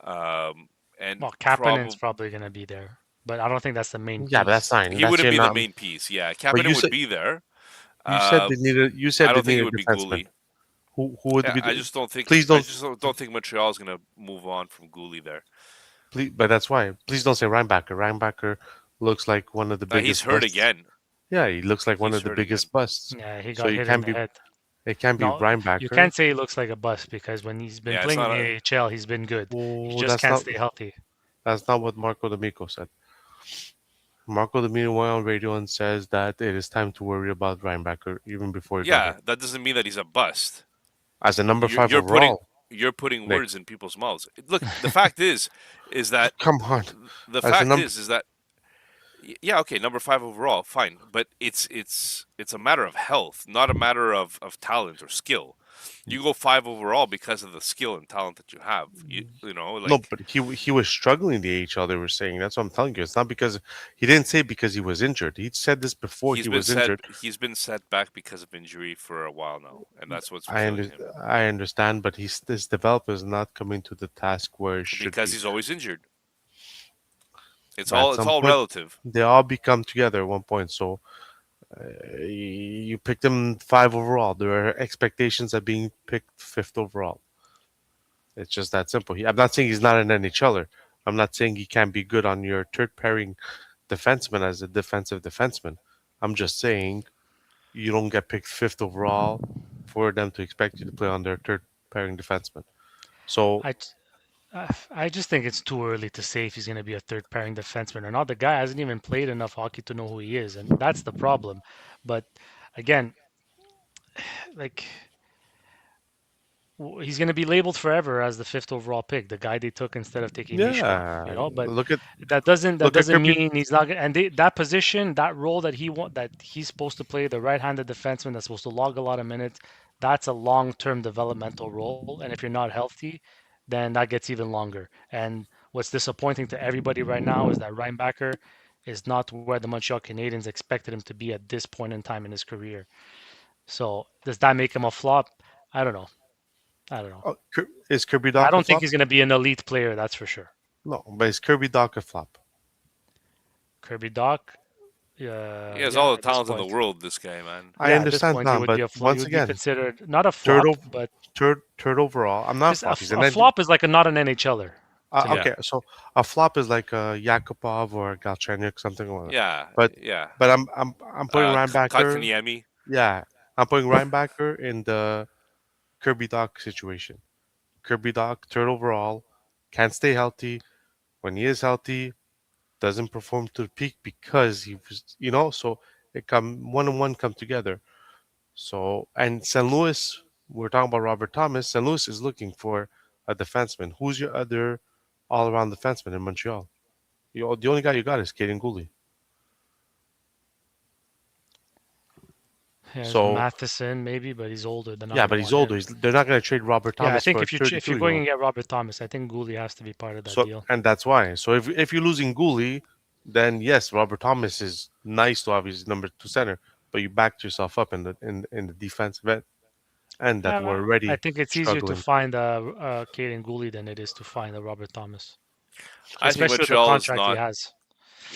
Speaker 3: Um, and
Speaker 2: Well, Kapanen's
Speaker 3: probably
Speaker 2: probably going to be there, but I don't think that's the main
Speaker 4: Yeah, but that's
Speaker 2: piece.
Speaker 4: fine.
Speaker 3: he
Speaker 4: That's
Speaker 3: wouldn't
Speaker 4: your
Speaker 3: be the
Speaker 4: not.
Speaker 3: main piece. Yeah,
Speaker 4: But
Speaker 3: Kapanen would be there.
Speaker 4: you said
Speaker 3: Uh,
Speaker 4: they needed you
Speaker 3: I
Speaker 4: said they
Speaker 3: don't think it
Speaker 4: needed
Speaker 3: would
Speaker 4: a
Speaker 3: be
Speaker 4: defenseman.
Speaker 3: Gooley.
Speaker 4: Who would
Speaker 3: Yeah,
Speaker 4: be
Speaker 3: I
Speaker 4: the?
Speaker 3: just don't think
Speaker 4: Please
Speaker 3: I
Speaker 4: don't.
Speaker 3: just don't think Montreal's gonna move on from Gooley there.
Speaker 4: Please, but that's why. Please don't say Reinbacher. Reinbacher looks like one of the
Speaker 3: Now he's
Speaker 4: biggest
Speaker 3: hurt
Speaker 4: busts.
Speaker 3: again.
Speaker 4: Yeah, he looks like one
Speaker 3: He's
Speaker 4: of the
Speaker 3: hurt again.
Speaker 4: biggest busts.
Speaker 2: Yeah, he
Speaker 4: So
Speaker 2: got
Speaker 4: you
Speaker 2: hit in
Speaker 4: can't
Speaker 2: the
Speaker 4: be
Speaker 2: head.
Speaker 4: it can't be
Speaker 2: No, you
Speaker 4: Reinbacher.
Speaker 2: can't say he looks like a bust because when he's been
Speaker 3: Yeah, it's
Speaker 2: playing in
Speaker 3: not
Speaker 2: the
Speaker 3: a.
Speaker 2: AHL, he's been good. He
Speaker 4: Oh,
Speaker 2: just can't stay healthy.
Speaker 4: that's not what Marco D'Amico said. Marco D'Amico went on radio and says that it is time to worry about Reinbacher even before he got hurt.
Speaker 3: Yeah, that doesn't mean that he's a bust.
Speaker 4: As a number
Speaker 3: You're,
Speaker 4: five
Speaker 3: you're putting
Speaker 4: overall,
Speaker 3: you're putting
Speaker 4: Nick.
Speaker 3: words in people's mouths. Look, the fact is that
Speaker 4: Come on.
Speaker 3: the
Speaker 4: As a
Speaker 3: fact
Speaker 4: number
Speaker 3: is that yeah, okay, number five overall, fine, but it's a matter of health, not a matter of talent or skill. You go five overall because of the skill and talent that you have. You know,
Speaker 4: no,
Speaker 3: like
Speaker 4: but he was struggling in the AHL. They were saying that's what I'm telling you. It's not because he didn't say because he was injured. He said this before he was injured.
Speaker 3: he's been set back because of injury for a while now, and that's what's
Speaker 4: I
Speaker 3: killing
Speaker 4: under,
Speaker 3: him
Speaker 4: I understand, but his developer is not coming to the task where it should
Speaker 3: because
Speaker 4: be.
Speaker 3: he's always injured.
Speaker 4: But at
Speaker 3: It's
Speaker 4: some
Speaker 3: all
Speaker 4: point,
Speaker 3: relative.
Speaker 4: they all become together at one point. So you picked him five overall. There are expectations of being picked fifth overall. It's just that simple. I'm not saying he's not an NHLer. I'm not saying he can't be good on your third pairing defenseman as a defensive defenseman. I'm just saying you don't get picked fifth overall for them to expect you to play on their third pairing defenseman. So
Speaker 2: I, I just think it's too early to say if he's going to be a third pairing defenseman or not. The guy hasn't even played enough hockey to know who he is, and that's the problem. But again, like he's going to be labeled forever as the fifth overall pick, the guy they took instead of taking Mishkov,
Speaker 4: yeah,
Speaker 2: but
Speaker 4: look at
Speaker 2: that
Speaker 4: look at
Speaker 2: doesn't
Speaker 4: Kirby.
Speaker 2: mean he's not and that position, that role that he's supposed to play, the right-handed defenseman that's supposed to log a lot of minutes, that's a long-term developmental role, and if you're not healthy, then that gets even longer. And what's disappointing to everybody right now is that Reinbacher is not where the Montreal Canadiens expected him to be at this point in time in his career. So does that make him a flop? I don't know. I don't know.
Speaker 4: Is Kirby
Speaker 2: I
Speaker 4: Doc a
Speaker 2: don't think
Speaker 4: flop?
Speaker 2: he's going to be an elite player, that's for sure.
Speaker 4: No, but is Kirby Doc a flop?
Speaker 2: Kirby Doc,
Speaker 3: He has
Speaker 2: yeah,
Speaker 3: all the
Speaker 2: at this
Speaker 3: talent in the
Speaker 2: point,
Speaker 3: world. This guy, man.
Speaker 4: I
Speaker 2: yeah, at this
Speaker 4: understand
Speaker 2: point, he
Speaker 4: now,
Speaker 2: would be
Speaker 4: but
Speaker 2: a flop. He
Speaker 4: once
Speaker 2: would be
Speaker 4: again,
Speaker 2: considered not a
Speaker 4: third
Speaker 2: flop,
Speaker 4: o-
Speaker 2: but
Speaker 4: third overall. I'm not
Speaker 2: just
Speaker 4: flop. He's an
Speaker 2: a flop is like a not an NHLer to me.
Speaker 3: Yeah,
Speaker 4: okay. So a flop is like a Yakupov or a Galchenyuk, something like that.
Speaker 3: yeah,
Speaker 4: But
Speaker 3: yeah.
Speaker 4: I'm putting Reinbacher.
Speaker 3: Kotkaniemi.
Speaker 4: Yeah, I'm putting Reinbacher in the Kirby Doc situation. Kirby Doc, third overall, can't stay healthy. When he is healthy, doesn't perform to the peak because he was, so it come one and one come together. So and St. Louis, we're talking about Robert Thomas. St. Louis is looking for a defenseman. Who's your other all-around defenseman in Montreal? The only guy you got is Kaden Gooley.
Speaker 2: There's
Speaker 4: So
Speaker 2: Matheson maybe, but he's older. They're not
Speaker 4: yeah,
Speaker 2: going to
Speaker 4: but he's
Speaker 2: want
Speaker 4: older.
Speaker 2: him.
Speaker 4: They're not going to trade Robert
Speaker 2: Yeah, I
Speaker 4: Thomas
Speaker 2: think
Speaker 4: for a
Speaker 2: if you're
Speaker 4: 32
Speaker 2: going
Speaker 4: year
Speaker 2: to
Speaker 4: old.
Speaker 2: get Robert Thomas, I think Gooley has to be part of that
Speaker 4: So
Speaker 2: deal.
Speaker 4: and that's why. So if you're losing Gooley, then yes, Robert Thomas is nice to have his number two center, but you backed yourself up in the defensive end, and that were
Speaker 2: I
Speaker 4: already
Speaker 2: think it's easier to
Speaker 4: struggling.
Speaker 2: find Caden Gooley than it is to find a Robert Thomas,
Speaker 3: I think
Speaker 2: especially with the
Speaker 3: Montreal is
Speaker 2: contract he
Speaker 3: not.
Speaker 2: has.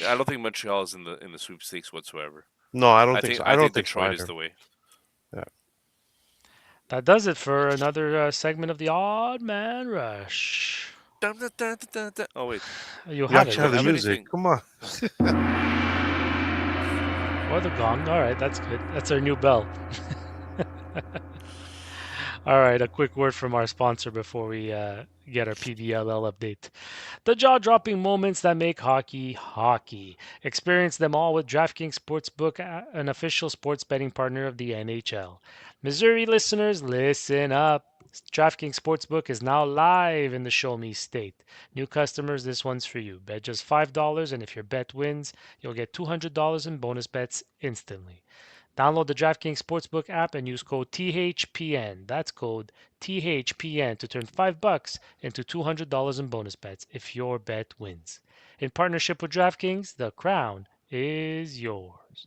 Speaker 3: I don't think Montreal is in the sweepstakes whatsoever.
Speaker 4: No, I don't think so. I
Speaker 3: I
Speaker 4: don't
Speaker 3: think
Speaker 4: think so
Speaker 3: Detroit is
Speaker 4: either.
Speaker 3: the way.
Speaker 4: Yeah.
Speaker 2: That does it for another segment of the Odd Man Rush.
Speaker 3: Dun, dun, dun, dun, dun, dun. Oh wait,
Speaker 2: You
Speaker 4: You
Speaker 2: have
Speaker 3: I
Speaker 2: it,
Speaker 4: actually have
Speaker 3: don't
Speaker 2: don't
Speaker 4: the
Speaker 3: have
Speaker 2: you?
Speaker 4: music.
Speaker 3: anything.
Speaker 4: Come on.
Speaker 2: Or the gong. All right, that's good. That's our new bell. All right, a quick word from our sponsor before we get our PBLL update. The jaw dropping moments that make hockey hockey. Experience them all with DraftKings Sportsbook, an official sports betting partner of the NHL. Missouri listeners, listen up. DraftKings Sportsbook is now live in the Show Me state. New customers, this one's for you. Bet just $5, and if your bet wins, you'll get $200 in bonus bets instantly. Download the DraftKings Sportsbook app and use code THPN. That's code THPN to turn $5 into $200 in bonus bets if your bet wins. In partnership with DraftKings, the crown is yours.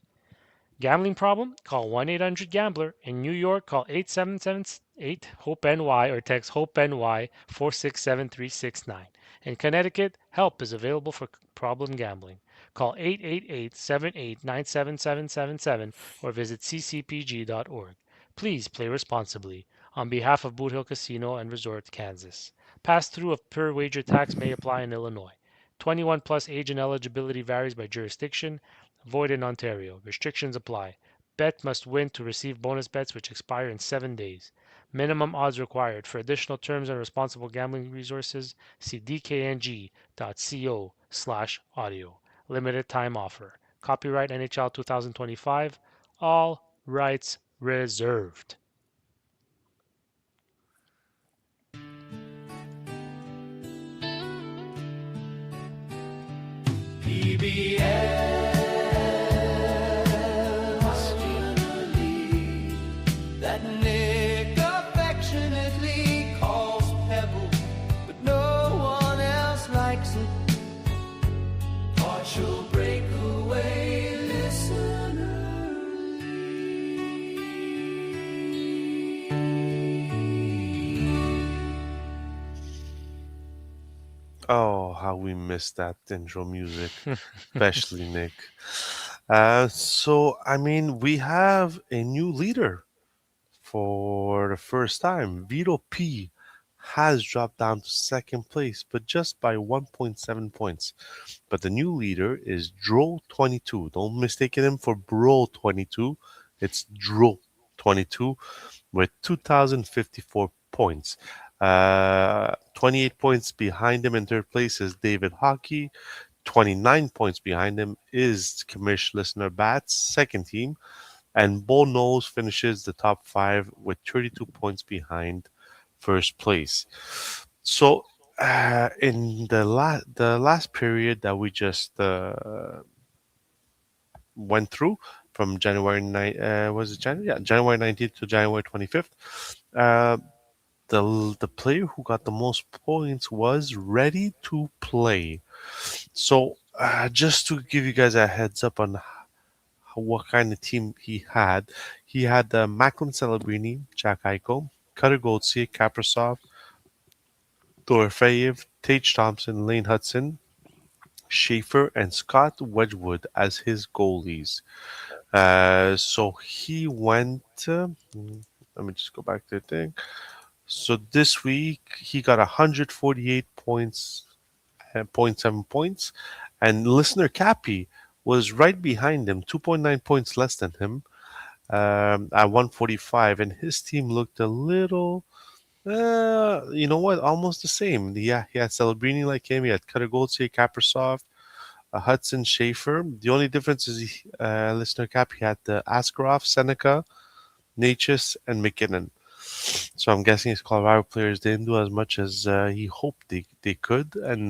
Speaker 2: Gambling problem? Call 1-800-GAMBLER. In New York, call 877-8-HOPE-NY or text HOPE-NY 467-369. In Connecticut, help is available for problem gambling. Call 888-78-97777 or visit ccpg.org. Please play responsibly. On behalf of Boot Hill Casino and Resort, Kansas. Pass-through of per wager tax may apply in Illinois. 21 plus age and eligibility varies by jurisdiction. Void in Ontario. Restrictions apply. Bet must win to receive bonus bets which expire in 7 days. Minimum odds required. For additional terms and responsible gambling resources, see dkng.co/audio. Limited time offer. Copyright NHL 2025. All rights reserved.
Speaker 5: PBL that Nick affectionately calls Pebble, but no one else likes it. Partial breakaway
Speaker 4: Oh, how we missed that intro music, especially Nick. I mean, we have a new leader for the first time. Vito P has dropped down to second place, but just by 1.7 points. But the new leader is Dro22. Don't mistake him for Bro22. It's Dro22 with 2,054 points. 28 points behind him in third place is David Hockey. 29 points behind him is Commish Listener Bats, second team. And Bo Knowles finishes the top five with 32 points behind first place. So, in the last period that we just went through from January 9, was it January? Yeah, January 19th to January 25th. Uh, the player who got the most points was Ready to Play. So, just to give you guys a heads up on what kind of team he had Macklin Celebrini, Jack Eichel, Cutter Goldsey, Kaprasov, Dorofeyev, Tage Thompson, Lane Hutson, Schaefer, and Scott Wedgwood as his goalies. So he went. Let me just go back to the thing. So this week he got 148 points, point 7 points, and listener Cappy was right behind him, 2.9 points less than him, at 145, and his team looked a little. You know what? Almost the same. Yeah, he had Celebrini like him. He had Kutagoltse, Kaprasov, Hudson, Schaefer. The only difference is, listener Cap, he had Askarov, Seneca, Natchez, and McKinnon. So I'm guessing his Colorado players didn't do as much as he hoped they could, and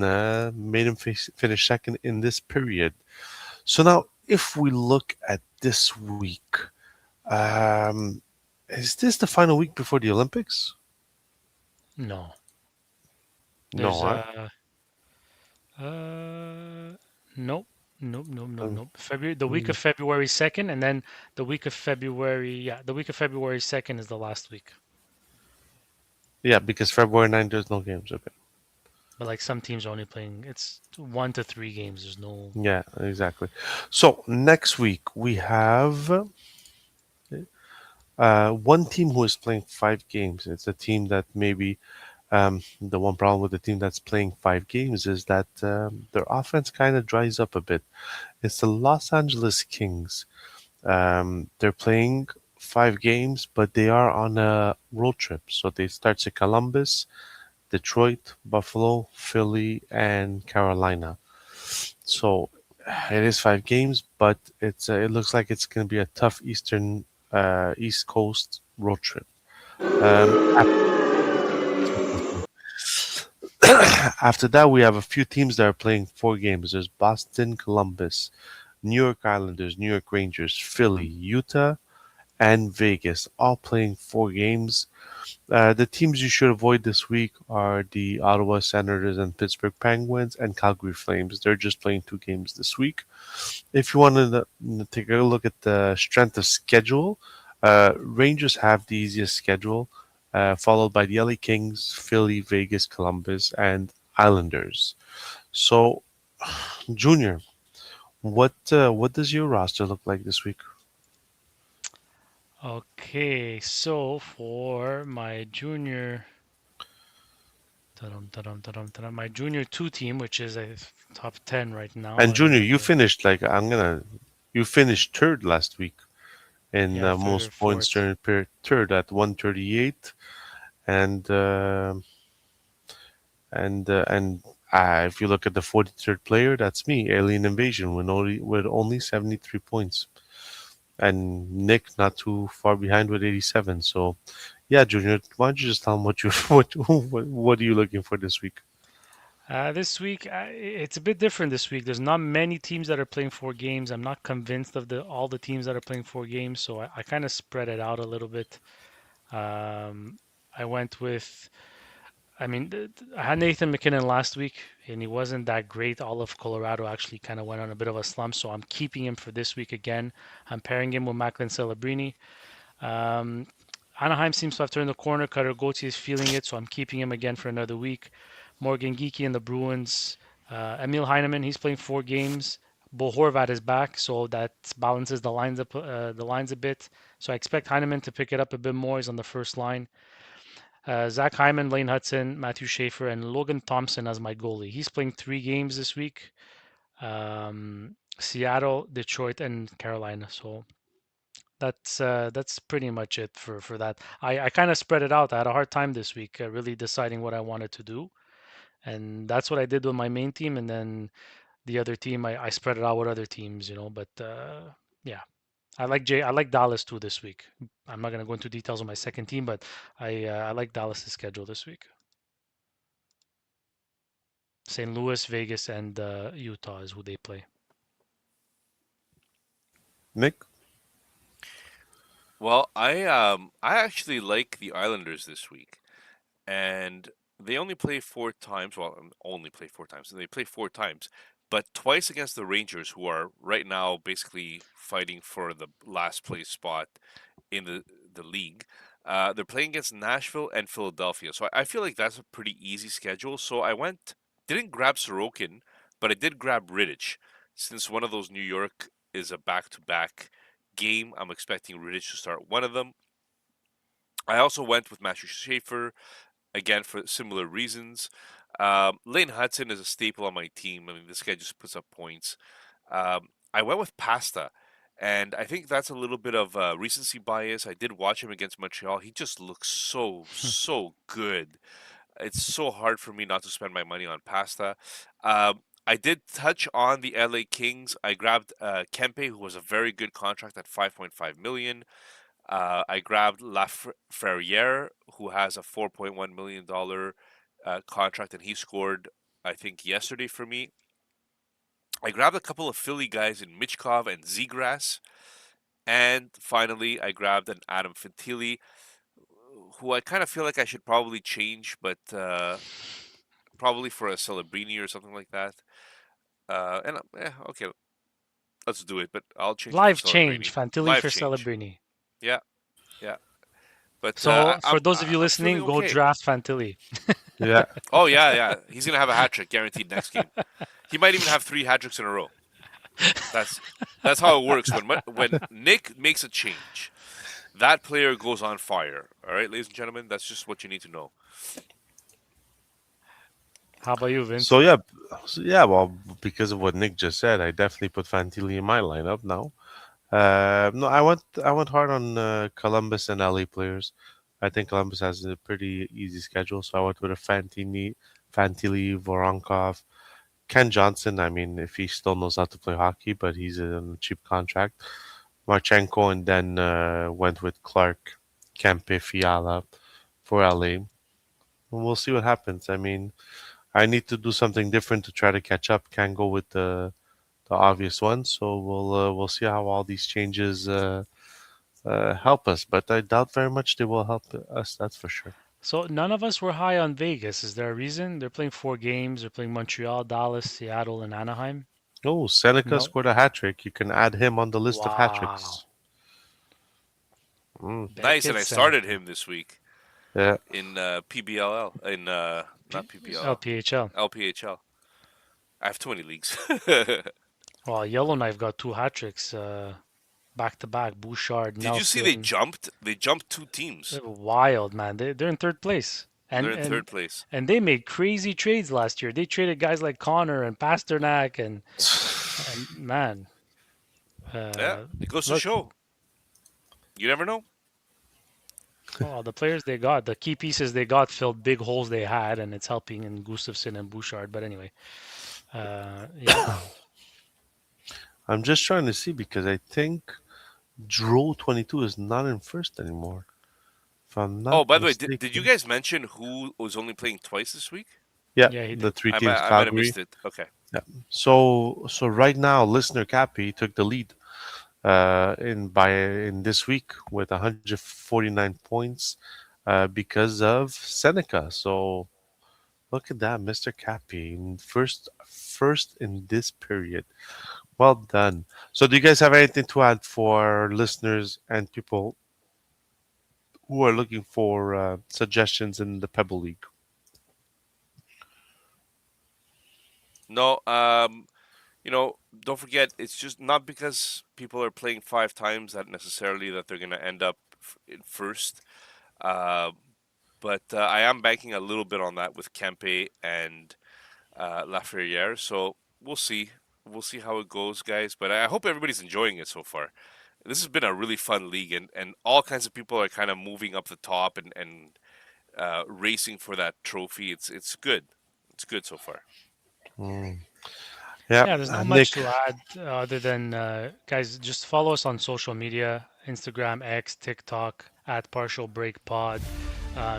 Speaker 4: made him finish second in this period. So now, if we look at this week, um, is this the final week before the Olympics?
Speaker 2: No.
Speaker 4: No,
Speaker 2: There's
Speaker 4: huh?
Speaker 2: uh nope. Nope, nope, nope,
Speaker 4: Um,
Speaker 2: nope. The week of
Speaker 4: mm,
Speaker 2: February 2nd, and then the week of February, yeah, the week of February 2nd is the last week.
Speaker 4: yeah, because February 9th there's no games. Okay.
Speaker 2: But like some teams are only playing, it's 1 to 3 games. There's no.
Speaker 4: Yeah, exactly. So next week we have one team who is playing 5 games. It's a team that maybe The one problem with the team that's playing 5 games is that their offense kind of dries up a bit. It's the Los Angeles Kings. They're playing 5 games, but they are on a road trip. So they start at Columbus, Detroit, Buffalo, Philly, and Carolina. So it is 5 games, but it looks like it's going to be a tough East Coast road trip. Um, After that, we have a few teams that are playing 4 games. There's Boston, Columbus, New York Islanders, New York Rangers, Philly, Utah, and Vegas, all playing 4 games. The teams you should avoid this week are the Ottawa Senators and Pittsburgh Penguins and Calgary Flames. They're just playing 2 games this week. If you want to take a look at the strength of schedule, Rangers have the easiest schedule, followed by the LA Kings, Philly, Vegas, Columbus, and Islanders. So, Junior, what does your roster look like this week?
Speaker 2: Okay, so for my junior, my junior two team, which is a top 10 right now,
Speaker 4: And Junior,
Speaker 2: and
Speaker 4: you finished you finished third last week in
Speaker 2: yeah, third or
Speaker 4: most points
Speaker 2: fourth.
Speaker 4: during period, third at 138, and if you look at the 43rd player, that's me, Alien Invasion, with only 73 points, and Nick not too far behind with 87. So, yeah, Junior, why don't you just tell him what you what are you looking for this week?
Speaker 2: This week, it's a bit different this week. There's not many teams that are playing 4 games. I'm not convinced of the all the teams that are playing 4 games, so I kind of spread it out a little bit. Um, I went with, I mean, I had Nathan McKinnon last week, and he wasn't that great. All of Colorado actually kind of went on a bit of a slump, so I'm keeping him for this week again. I'm pairing him with Macklin Celebrini. Um, Anaheim seems to have turned the corner. Cutter Gauthier is feeling it, so I'm keeping him again for another week. Morgan Geeky and the Bruins. Emil Heineman, he's playing 4 games. Bo Horvat is back, so that balances the lines a bit. So I expect Heineman to pick it up a bit more. He's on the first line. Zach Hyman, Lane Hutson, Matthew Schaefer, and Logan Thompson as my goalie. He's playing 3 games this week. Seattle, Detroit, and Carolina. So that's pretty much it for that. I kind of spread it out. I had a hard time this week, really deciding what I wanted to do, and that's what I did with my main team. And then the other team, I spread it out with other teams, But yeah, I like Dallas too this week. I'm not gonna go into details on my second team, but I like Dallas' schedule this week. St. Louis, Vegas, and Utah is who they play.
Speaker 4: Nick?
Speaker 3: Well, I actually like the Islanders this week, and they only play 4 times. Well, only play 4 times. They play 4 times, but twice against the Rangers, who are right now basically fighting for the last place spot in the league. They're playing against Nashville and Philadelphia, so I feel like that's a pretty easy schedule. So I didn't grab Sorokin, but I did grab Riddich, since one of those New York is a back-to-back game. I'm expecting Riddich to start one of them. I also went with Matthew Schaefer again for similar reasons. Lane Hudson is a staple on my team. I mean, this guy just puts up points. I went with Pasta, and I think that's a little bit of recency bias. I did watch him against Montreal. He just looks so good. It's so hard for me not to spend my money on Pasta. I did touch on the LA Kings. I grabbed Kempe, who was a very good contract at 5.5 million. I grabbed Lafreniere, who has a $4.1 million contract, and he scored, I think, yesterday for me. I grabbed a couple of Philly guys in Michkov and Zegras. And finally, I grabbed an Adam Fantilli, who I kind of feel like I should probably change, but probably for a Celebrini or something like that. Okay, let's do it, but I'll change it for
Speaker 2: Live change,
Speaker 3: Celebrini.
Speaker 2: Fantilli
Speaker 3: Live
Speaker 2: for
Speaker 3: change.
Speaker 2: Celebrini.
Speaker 3: Yeah, yeah. But
Speaker 2: So for those of you
Speaker 3: I'm feeling
Speaker 2: listening, go
Speaker 3: okay.
Speaker 2: draft Fantilli.
Speaker 4: Yeah.
Speaker 3: Oh yeah, yeah. He's gonna have a hat trick guaranteed next game. He might even have 3 hat tricks in a row. That's that's how it works. When Nick makes a change, that player goes on fire. All right, ladies and gentlemen, that's just what you need to know.
Speaker 2: How about you,
Speaker 4: So
Speaker 2: Vince?
Speaker 4: yeah, well, because of what Nick just said, I definitely put Fantilli in my lineup now. No, I went hard on Columbus and LA players. I think Columbus has a pretty easy schedule, so I went with a Fantilli, Voronkov, Ken Johnson. I mean, if he still knows how to play hockey, but he's on a cheap contract. Marchenko, and then went with Clark, Kempe, Fiala for LA. And we'll see what happens. I mean, I need to do something different to try to catch up. Can't go with the obvious one. So we'll see how all these changes help us. But I doubt very much they will help us. That's for sure.
Speaker 2: So none of us were high on Vegas. Is there a reason? They're playing 4 games. They're playing Montreal, Dallas, Seattle, and Anaheim.
Speaker 4: Oh, Seneca
Speaker 2: No.
Speaker 4: scored a hat trick. You can add him on the list of hat
Speaker 2: Wow.
Speaker 4: tricks. Mm,
Speaker 3: Nice, and
Speaker 2: Beckett
Speaker 3: I started
Speaker 2: Seneca.
Speaker 3: him this week
Speaker 4: yeah.
Speaker 3: in PBLL in not PBLL
Speaker 2: LPHL.
Speaker 3: LPHL. I have too many leagues.
Speaker 2: Well, Yellowknife got 2 hat tricks back to back. Bouchard,
Speaker 3: Did you see they
Speaker 2: Nelson.
Speaker 3: jumped? They jumped 2 teams.
Speaker 2: They're wild, man. They're in third place.
Speaker 3: They're
Speaker 2: And
Speaker 3: in
Speaker 2: and
Speaker 3: third place.
Speaker 2: and they made crazy trades last year. They traded guys like Connor and Pasternak and man,
Speaker 3: Yeah,
Speaker 2: uh,
Speaker 3: it goes to
Speaker 2: look,
Speaker 3: show. You never know.
Speaker 2: oh, the players they got, the key pieces they got filled big holes they had, and it's helping in Gustafsson and Bouchard. But anyway, yeah.
Speaker 4: I'm just trying to see because I think Dro 22 is not in first anymore. If I'm not
Speaker 3: Oh, by the way, did you
Speaker 4: mistaken.
Speaker 3: guys mention who was only playing twice this week?
Speaker 4: Yeah,
Speaker 2: Yeah, he
Speaker 4: the
Speaker 2: did.
Speaker 4: three
Speaker 3: I
Speaker 4: teams
Speaker 3: might I might have
Speaker 4: Calgary.
Speaker 3: missed it. Okay.
Speaker 4: Yeah. So right now, listener Cappy took the lead in this week with 149 points because of Seneca. So look at that, Mr. Cappy, first in this period. Well done. So do you guys have anything to add for listeners and people who are looking for suggestions in the Pebble League?
Speaker 3: No, don't forget, it's just not because people are playing 5 times that necessarily that they're going to end up in first. Uh, but I am banking a little bit on that with Kempe and Lafreniere. So we'll see. We'll see how it goes, guys. But I hope everybody's enjoying it so far. This has been a really fun league, and all kinds of people are kind of moving up the top and racing for that trophy. It's good. It's good so far.
Speaker 4: Mm. Yeah,
Speaker 2: Yeah, there's not much
Speaker 4: Nick.
Speaker 2: to add other than guys, just follow us on social media, Instagram, X, TikTok at Partial Break Pod.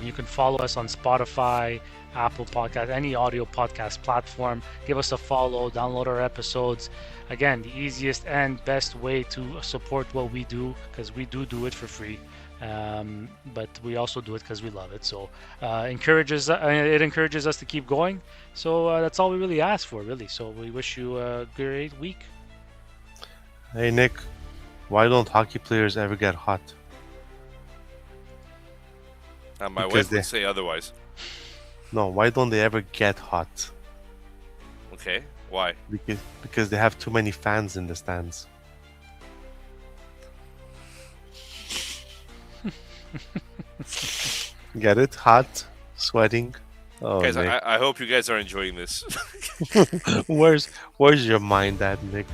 Speaker 2: You can follow us on Spotify, Apple Podcast, any audio podcast platform. Give us a follow, download our episodes. Again, the easiest and best way to support what we do, because we do it for free. But we also do it because we love it. So it encourages us to keep going. So that's all we really ask for, really. So we wish you a great week.
Speaker 4: Hey, Nick. Why don't hockey players ever get hot?
Speaker 3: My
Speaker 4: Because
Speaker 3: wife
Speaker 4: they
Speaker 3: would say otherwise.
Speaker 4: no. Why don't they ever get hot?
Speaker 3: Okay, why?
Speaker 4: Because they have too many fans in the stands. Get it? Hot, sweating. Oh,
Speaker 3: Guys,
Speaker 4: Nick.
Speaker 3: I hope you guys are enjoying this.
Speaker 4: Where's your mind at, Nick?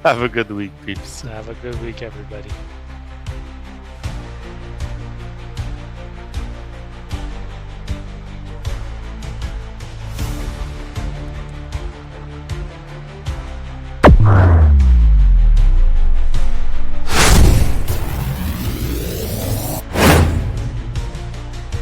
Speaker 4: Have a good week, peeps.
Speaker 2: Have a good week, everybody.